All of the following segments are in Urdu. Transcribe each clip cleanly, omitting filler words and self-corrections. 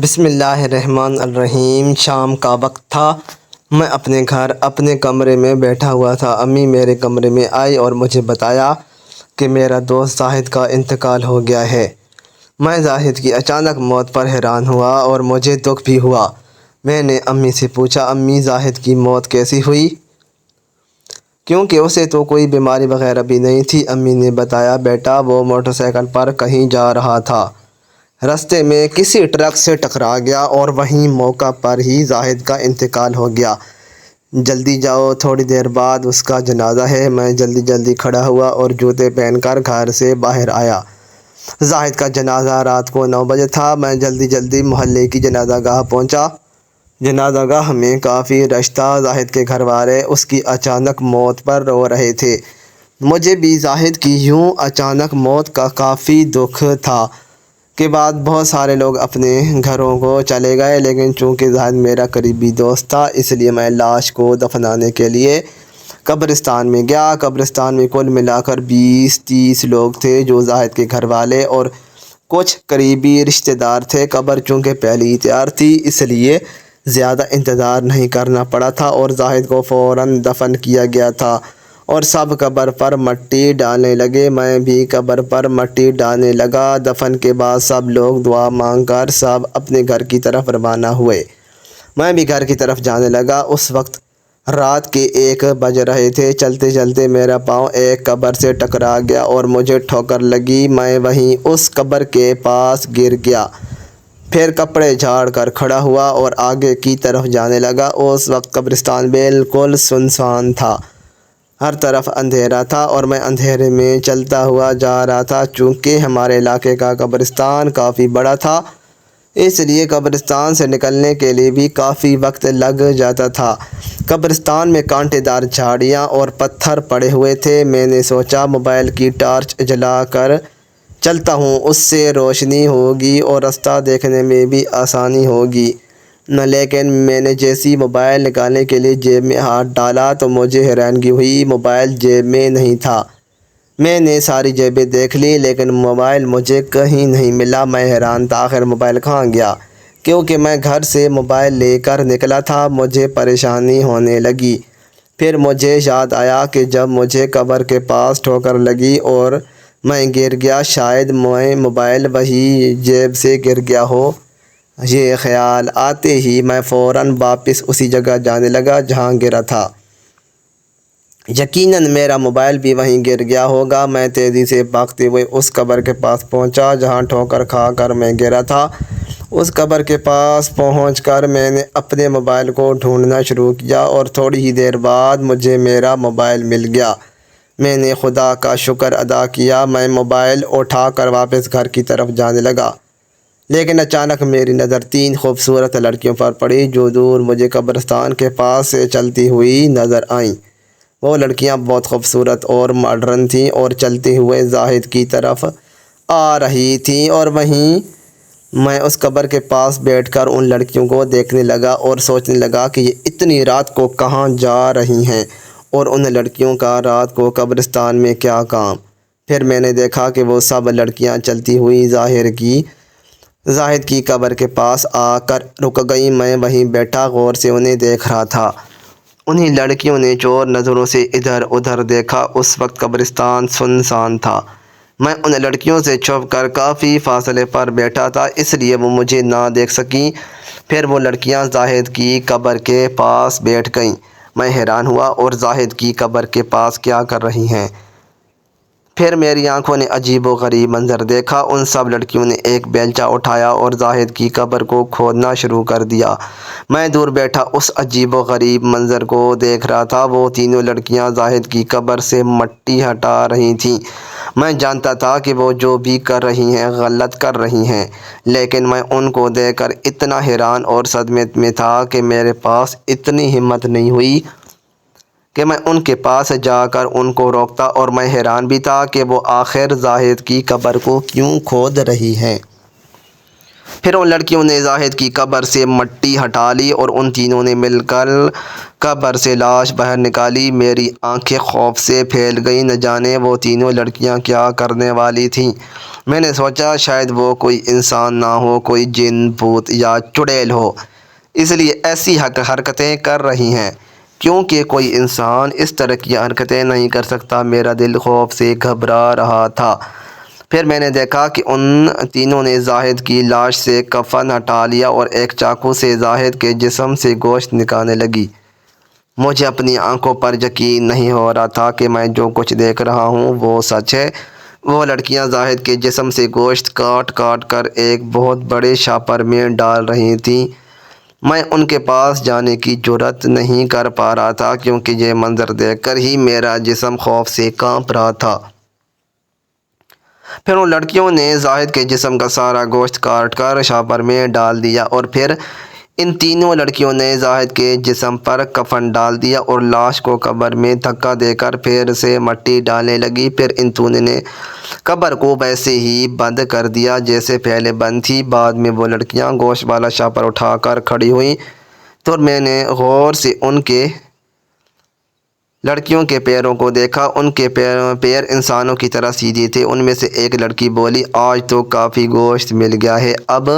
بسم اللہ الرحمن الرحیم۔ شام کا وقت تھا۔ میں اپنے گھر اپنے کمرے میں بیٹھا ہوا تھا۔ امی میرے کمرے میں آئی اور مجھے بتایا کہ میرا دوست زاہد کا انتقال ہو گیا ہے۔ میں زاہد کی اچانک موت پر حیران ہوا اور مجھے دکھ بھی ہوا۔ میں نے امی سے پوچھا، امی زاہد کی موت کیسی ہوئی؟ کیونکہ اسے تو کوئی بیماری وغیرہ بھی نہیں تھی۔ امی نے بتایا، بیٹا وہ موٹر سائیکل پر کہیں جا رہا تھا، راستے میں کسی ٹرک سے ٹکرا گیا اور وہیں موقع پر ہی زاہد کا انتقال ہو گیا۔ جلدی جاؤ، تھوڑی دیر بعد اس کا جنازہ ہے۔ میں جلدی کھڑا ہوا اور جوتے پہن کر گھر سے باہر آیا۔ زاہد کا جنازہ رات کو 9 بجے تھا۔ میں جلدی محلے کی جنازہ گاہ پہنچا۔ جنازہ گاہ میں کافی رش تھا۔ زاہد کے گھر والے اس کی اچانک موت پر رو رہے تھے۔ مجھے بھی زاہد کی یوں اچانک موت کا کافی دکھ تھا۔ کے بعد بہت سارے لوگ اپنے گھروں کو چلے گئے، لیکن چونکہ زاہد میرا قریبی دوست تھا، اس لیے میں لاش کو دفنانے کے لیے قبرستان میں گیا۔ قبرستان میں کل ملا کر 20-30 لوگ تھے، جو زاہد کے گھر والے اور کچھ قریبی رشتہ دار تھے۔ قبر چونکہ پہلے ہی تیار تھی، اس لیے زیادہ انتظار نہیں کرنا پڑا تھا اور زاہد کو فوراً دفن کیا گیا تھا اور سب قبر پر مٹی ڈالنے لگے۔ میں بھی قبر پر مٹی ڈالنے لگا۔ دفن کے بعد سب لوگ دعا مانگ کر سب اپنے گھر کی طرف روانہ ہوئے۔ میں بھی گھر کی طرف جانے لگا۔ اس وقت رات کے 1 بج رہے تھے۔ چلتے میرا پاؤں ایک قبر سے ٹکرا گیا اور مجھے ٹھوکر لگی۔ میں وہیں اس قبر کے پاس گر گیا، پھر کپڑے جھاڑ کر کھڑا ہوا اور آگے کی طرف جانے لگا۔ اس وقت قبرستان بالکل سنسان تھا، ہر طرف اندھیرا تھا اور میں اندھیرے میں چلتا ہوا جا رہا تھا۔ چونکہ ہمارے علاقے کا قبرستان کافی بڑا تھا، اس لیے قبرستان سے نکلنے کے لیے بھی کافی وقت لگ جاتا تھا۔ قبرستان میں کانٹے دار جھاڑیاں اور پتھر پڑے ہوئے تھے۔ میں نے سوچا، موبائل کی ٹارچ جلا کر چلتا ہوں، اس سے روشنی ہوگی اور راستہ دیکھنے میں بھی آسانی ہوگی۔ لیکن میں نے جیسے موبائل نکالنے کے لیے جیب میں ہاتھ ڈالا تو مجھے حیرانگی ہوئی، موبائل جیب میں نہیں تھا۔ میں نے ساری جیبیں دیکھ لی، لیکن موبائل مجھے کہیں نہیں ملا۔ میں حیران تھا، آخر موبائل کہاں گیا؟ کیونکہ میں گھر سے موبائل لے کر نکلا تھا۔ مجھے پریشانی ہونے لگی۔ پھر مجھے یاد آیا کہ جب مجھے قبر کے پاس ٹھوکر لگی اور میں گر گیا، شاید موبائل وہی جیب سے گر گیا ہو۔ یہ خیال آتے ہی میں فوراً واپس اسی جگہ جانے لگا جہاں گرا تھا۔ یقیناً میرا موبائل بھی وہیں گر گیا ہوگا۔ میں تیزی سے بھاگتے ہوئے اس قبر کے پاس پہنچا جہاں ٹھوکر کھا کر میں گرا تھا۔ اس قبر کے پاس پہنچ کر میں نے اپنے موبائل کو ڈھونڈنا شروع کیا اور تھوڑی ہی دیر بعد مجھے میرا موبائل مل گیا۔ میں نے خدا کا شکر ادا کیا۔ میں موبائل اٹھا کر واپس گھر کی طرف جانے لگا، لیکن اچانک میری نظر 3 خوبصورت لڑکیوں پر پڑی، جو دور مجھے قبرستان کے پاس سے چلتی ہوئی نظر آئیں۔ وہ لڑکیاں بہت خوبصورت اور ماڈرن تھیں اور چلتے ہوئے زاہد کی طرف آ رہی تھیں، اور وہیں میں اس قبر کے پاس بیٹھ کر ان لڑکیوں کو دیکھنے لگا اور سوچنے لگا کہ یہ اتنی رات کو کہاں جا رہی ہیں اور ان لڑکیوں کا رات کو قبرستان میں کیا کام؟ پھر میں نے دیکھا کہ وہ سب لڑکیاں چلتی ہوئی زاہد کی قبر کے پاس آ کر رک گئیں۔ میں وہیں بیٹھا غور سے انہیں دیکھ رہا تھا۔ انہیں لڑکیوں نے چور نظروں سے ادھر ادھر دیکھا۔ اس وقت قبرستان سنسان تھا۔ میں ان لڑکیوں سے چھپ کر کافی فاصلے پر بیٹھا تھا، اس لیے وہ مجھے نہ دیکھ سکیں۔ پھر وہ لڑکیاں زاہد کی قبر کے پاس بیٹھ گئیں۔ میں حیران ہوا، اور زاہد کی قبر کے پاس کیا کر رہی ہیں؟ پھر میری آنکھوں نے عجیب و غریب منظر دیکھا۔ ان سب لڑکیوں نے ایک بیلچہ اٹھایا اور زاہد کی قبر کو کھودنا شروع کر دیا۔ میں دور بیٹھا اس عجیب و غریب منظر کو دیکھ رہا تھا۔ وہ تینوں لڑکیاں زاہد کی قبر سے مٹی ہٹا رہی تھیں۔ میں جانتا تھا کہ وہ جو بھی کر رہی ہیں غلط کر رہی ہیں، لیکن میں ان کو دیکھ کر اتنا حیران اور صدمے میں تھا کہ میرے پاس اتنی ہمت نہیں ہوئی کہ میں ان کے پاس جا کر ان کو روکتا، اور میں حیران بھی تھا کہ وہ آخر زاہد کی قبر کو کیوں کھود رہی ہیں۔ پھر ان لڑکیوں نے زاہد کی قبر سے مٹی ہٹا لی اور ان تینوں نے مل کر قبر سے لاش باہر نکالی۔ میری آنکھیں خوف سے پھیل گئیں، نہ جانے وہ تینوں لڑکیاں کیا کرنے والی تھیں۔ میں نے سوچا شاید وہ کوئی انسان نہ ہو، کوئی جن، بھوت یا چڑیل ہو، اس لیے ایسی حرکتیں کر رہی ہیں، کیونکہ کوئی انسان اس طرح کی حرکتیں نہیں کر سکتا۔ میرا دل خوف سے گھبرا رہا تھا۔ پھر میں نے دیکھا کہ ان تینوں نے زاہد کی لاش سے کفن ہٹا لیا اور ایک چاقو سے زاہد کے جسم سے گوشت نکالنے لگی۔ مجھے اپنی آنکھوں پر یقین نہیں ہو رہا تھا کہ میں جو کچھ دیکھ رہا ہوں وہ سچ ہے۔ وہ لڑکیاں زاہد کے جسم سے گوشت کاٹ کاٹ کر ایک بہت بڑے شاپر میں ڈال رہی تھیں۔ میں ان کے پاس جانے کی جرأت نہیں کر پا رہا تھا، کیونکہ یہ منظر دیکھ کر ہی میرا جسم خوف سے کانپ رہا تھا۔ پھر ان لڑکیوں نے زاہد کے جسم کا سارا گوشت کاٹ کر شاپر میں ڈال دیا اور پھر ان تینوں لڑکیوں نے زاہد کے جسم پر کفن ڈال دیا اور لاش کو قبر میں دھکا دے کر پھر سے مٹی ڈالنے لگی۔ پھر ان تینوں نے قبر کو ویسے ہی بند کر دیا جیسے پہلے بند تھی۔ بعد میں وہ لڑکیاں گوشت والا شاپر اٹھا کر کھڑی ہوئیں تو میں نے غور سے ان کے لڑکیوں کے پیروں کو دیکھا۔ ان کے پیر انسانوں کی طرح سیدھے تھے۔ ان میں سے ایک لڑکی بولی، آج تو کافی گوشت مل گیا ہے، اب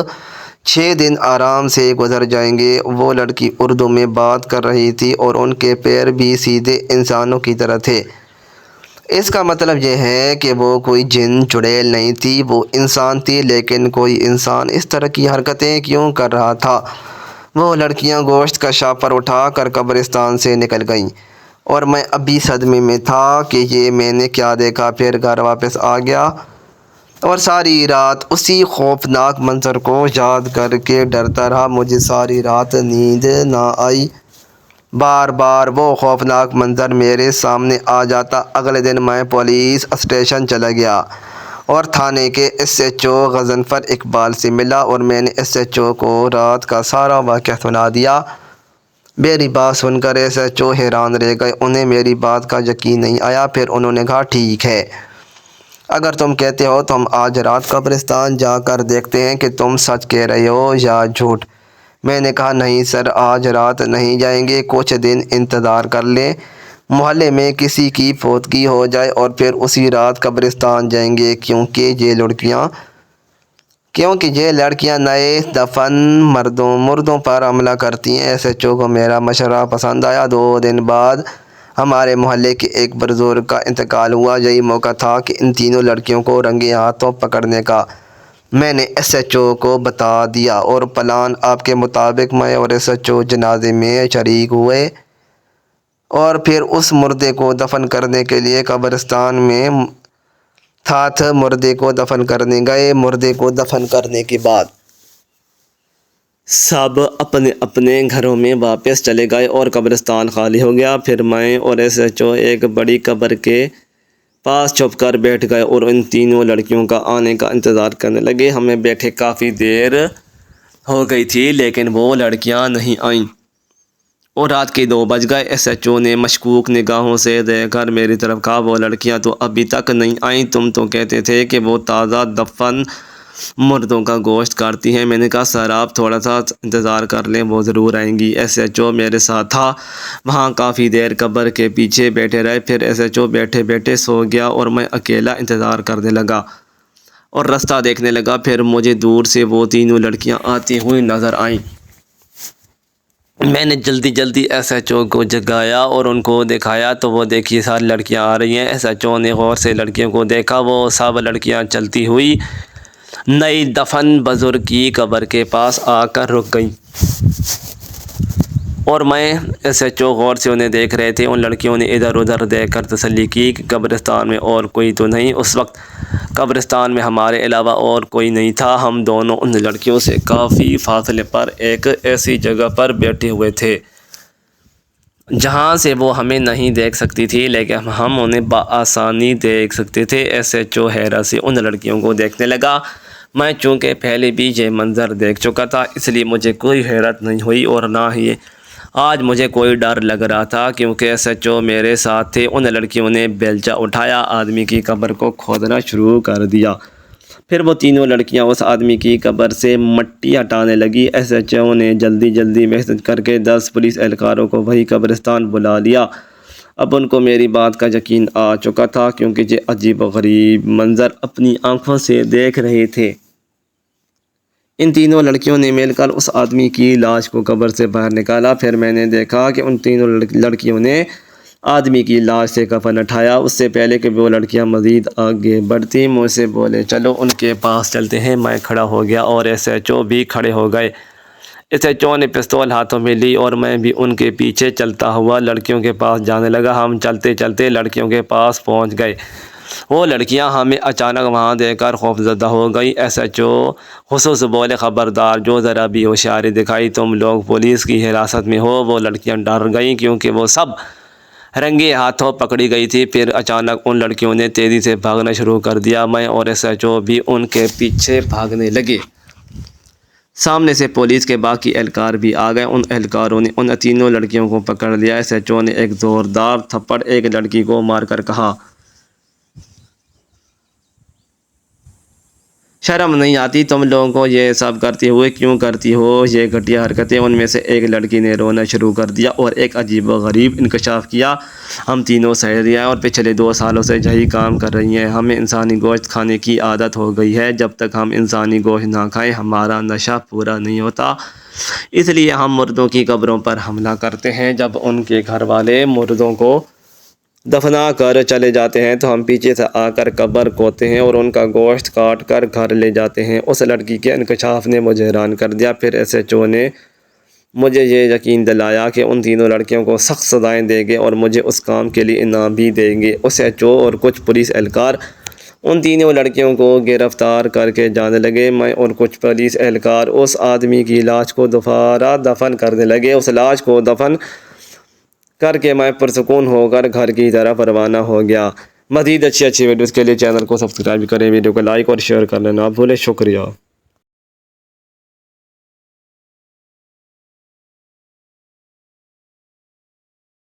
6 دن آرام سے گزر جائیں گے۔ وہ لڑکی اردو میں بات کر رہی تھی اور ان کے پیر بھی سیدھے انسانوں کی طرح تھے۔ اس کا مطلب یہ ہے کہ وہ کوئی جن، چڑیل نہیں تھی، وہ انسان تھی، لیکن کوئی انسان اس طرح کی حرکتیں کیوں کر رہا تھا؟ وہ لڑکیاں گوشت کا شاپر اٹھا کر قبرستان سے نکل گئیں اور میں ابھی صدمے میں تھا کہ یہ میں نے کیا دیکھا۔ پھر گھر واپس آ گیا اور ساری رات اسی خوفناک منظر کو یاد کر کے ڈرتا رہا۔ مجھے ساری رات نیند نہ آئی، بار بار وہ خوفناک منظر میرے سامنے آ جاتا۔ اگلے دن میں پولیس اسٹیشن چلا گیا اور تھانے کے S H O Ghazanfar Iqbal سے ملا اور میں نے ایس ایچ او کو رات کا سارا واقعہ سنا دیا۔ میری بات سن کر ایس ایچ او حیران رہ گئے، انہیں میری بات کا یقین نہیں آیا۔ پھر انہوں نے کہا، ٹھیک ہے، اگر تم کہتے ہو تو ہم آج رات قبرستان جا کر دیکھتے ہیں کہ تم سچ کہہ رہے ہو یا جھوٹ۔ میں نے کہا، نہیں سر، آج رات نہیں جائیں گے، کچھ دن انتظار کر لیں، محلے میں کسی کی فوتگی ہو جائے اور پھر اسی رات قبرستان جائیں گے، کیونکہ یہ لڑکیاں نئے دفن مردوں پر حملہ کرتی ہیں۔ ایس ایچ او کو میرا مشورہ پسند آیا۔ 2 دن بعد ہمارے محلے کے ایک بزرگ کا انتقال ہوا۔ یہی موقع تھا کہ ان تینوں لڑکیوں کو رنگے ہاتھوں پکڑنے کا۔ میں نے ایس ایچ او کو بتا دیا اور پلان آپ کے مطابق میں اور ایس ایچ او جنازے میں شریک ہوئے اور پھر اس مردے کو دفن کرنے کے لیے قبرستان میں ساتھ مردے کو دفن کرنے گئے۔ مردے کو دفن کرنے کے بعد سب اپنے اپنے گھروں میں واپس چلے گئے اور قبرستان خالی ہو گیا۔ پھر میں اور ایس ایچ او ایک بڑی قبر کے پاس چھپ کر بیٹھ گئے اور ان تینوں لڑکیوں کا آنے کا انتظار کرنے لگے۔ ہمیں بیٹھے کافی دیر ہو گئی تھی لیکن وہ لڑکیاں نہیں آئیں اور رات کے 2 بج گئے۔ ایس ایچ او نے مشکوک نگاہوں سے دیکھ کر میری طرف کہا، وہ لڑکیاں تو ابھی تک نہیں آئیں، تم تو کہتے تھے کہ وہ تازہ دفن مردوں کا گوشت کاٹتی ہیں۔ میں نے کہا، سر آپ تھوڑا سا انتظار کر لیں، وہ ضرور آئیں گی۔ ایس ایچ او میرے ساتھ تھا، وہاں کافی دیر قبر کے پیچھے بیٹھے رہے۔ پھر ایس ایچ او بیٹھے بیٹھے سو گیا اور میں اکیلا انتظار کرنے لگا اور رستہ دیکھنے لگا۔ پھر مجھے دور سے وہ تینوں لڑکیاں آتی ہوئی نظر آئیں۔ میں نے جلدی ایس ایچ او کو جگایا اور ان کو دکھایا تو وہ دیکھیے ساری لڑکیاں آ رہی ہیں۔ ایس ایچ او نے غور سے لڑکیوں کو دیکھا، وہ سب لڑکیاں چلتی ہوئی نئی دفن بزرگ کی قبر کے پاس آ کر رک گئیں اور میں ایس ایچ او غور سے انہیں دیکھ رہے تھے۔ ان لڑکیوں نے ادھر ادھر دیکھ کر تسلی کی کہ قبرستان میں اور کوئی تو نہیں۔ اس وقت قبرستان میں ہمارے علاوہ اور کوئی نہیں تھا۔ ہم دونوں ان لڑکیوں سے کافی فاصلے پر ایک ایسی جگہ پر بیٹھے ہوئے تھے جہاں سے وہ ہمیں نہیں دیکھ سکتی تھی لیکن ہم انہیں بآسانی دیکھ سکتے تھے۔ ایس ایچ او حیرت سے ان لڑکیوں کو دیکھنے لگا۔ میں چونکہ پہلے بھی یہ منظر دیکھ چکا تھا اس لیے مجھے کوئی حیرت نہیں ہوئی اور نہ ہی آج مجھے کوئی ڈر لگ رہا تھا، کیونکہ ایس ایچ او میرے ساتھ تھے۔ ان لڑکیوں نے بیلچہ اٹھایا، آدمی کی قبر کو کھودنا شروع کر دیا۔ پھر وہ تینوں لڑکیاں اس آدمی کی قبر سے مٹی ہٹانے لگی۔ ایس ایچ او نے جلدی میسج کر کے 10 پولیس اہلکاروں کو وہی قبرستان بلا لیا۔ اب ان کو میری بات کا یقین آ چکا تھا، کیونکہ یہ عجیب و غریب منظر اپنی آنکھوں سے دیکھ رہے تھے۔ ان تینوں لڑکیوں نے مل کر اس آدمی کی لاش کو قبر سے باہر نکالا۔ پھر میں نے دیکھا کہ ان تینوں لڑکیوں نے آدمی کی لاش سے کفن اٹھایا۔ اس سے پہلے کہ وہ لڑکیاں مزید آگے بڑھتیں، مجھ سے بولے چلو ان کے پاس چلتے ہیں۔ میں کھڑا ہو گیا اور ایس ایچ او بھی کھڑے ہو گئے۔ ایس ایچ او نے پستول ہاتھوں میں لی اور میں بھی ان کے پیچھے چلتا ہوا لڑکیوں کے پاس جانے لگا۔ ہم چلتے چلتے لڑکیوں کے پاس پہنچ گئے۔ وہ لڑکیاں ہمیں اچانک وہاں دیکھ کر خوفزدہ ہو گئی۔ ایس ایچ او خصوص بولے خبردار، جو ذرا بھی ہوشیاری دکھائی تم لوگ پولیس کی حراست میں ہو۔ وہ لڑکیاں ڈر گئیں کیونکہ وہ سب رنگے ہاتھوں پکڑی گئی تھی۔ پھر اچانک ان لڑکیوں نے تیزی سے بھاگنا شروع کر دیا۔ میں اور ایس ایچ او بھی ان کے پیچھے بھاگنے لگے۔ سامنے سے پولیس کے باقی اہلکار بھی آ گئے۔ ان اہلکاروں نے ان تینوں لڑکیوں کو پکڑ لیا۔ ایس ایچ او نے ایک زوردار تھپڑ ایک لڑکی کو مار کر کہا، شرم نہیں آتی تم لوگوں کو؟ یہ سب کرتے ہوئے کیوں کرتی ہو یہ گھٹیا حرکتیں؟ ان میں سے ایک لڑکی نے رونا شروع کر دیا اور ایک عجیب و غریب انکشاف کیا۔ ہم تینوں سہیلیاں اور پچھلے 2 سالوں سے یہی کام کر رہی ہیں۔ ہمیں انسانی گوشت کھانے کی عادت ہو گئی ہے۔ جب تک ہم انسانی گوشت نہ کھائیں ہمارا نشہ پورا نہیں ہوتا۔ اس لیے ہم مردوں کی قبروں پر حملہ کرتے ہیں۔ جب ان کے گھر والے مردوں کو دفنا کر چلے جاتے ہیں تو ہم پیچھے سے آ کر قبر کھودتے ہیں اور ان کا گوشت کاٹ کر گھر لے جاتے ہیں۔ اس لڑکی کے انکشاف نے مجھے حیران کر دیا۔ پھر ایس ایچ او نے مجھے یہ یقین دلایا کہ ان تینوں لڑکیوں کو سخت سزائیں دیں گے اور مجھے اس کام کے لیے انعام بھی دیں گے۔ ایس ایچ او اور کچھ پولیس اہلکار ان تینوں لڑکیوں کو گرفتار کر کے جانے لگے۔ میں اور کچھ پولیس اہلکار اس آدمی کی لاش کو دوبارہ دفن کرنے لگے۔ اس لاش کو دفن کر کے میں پرسکون ہو کر گھر کی طرف روانہ ہو گیا۔ مزید اچھی ویڈیوز کے لیے چینل کو سبسکرائب کریں، ویڈیو کو لائک اور شیئر کرنا نہ بھولیں۔ شکریہ۔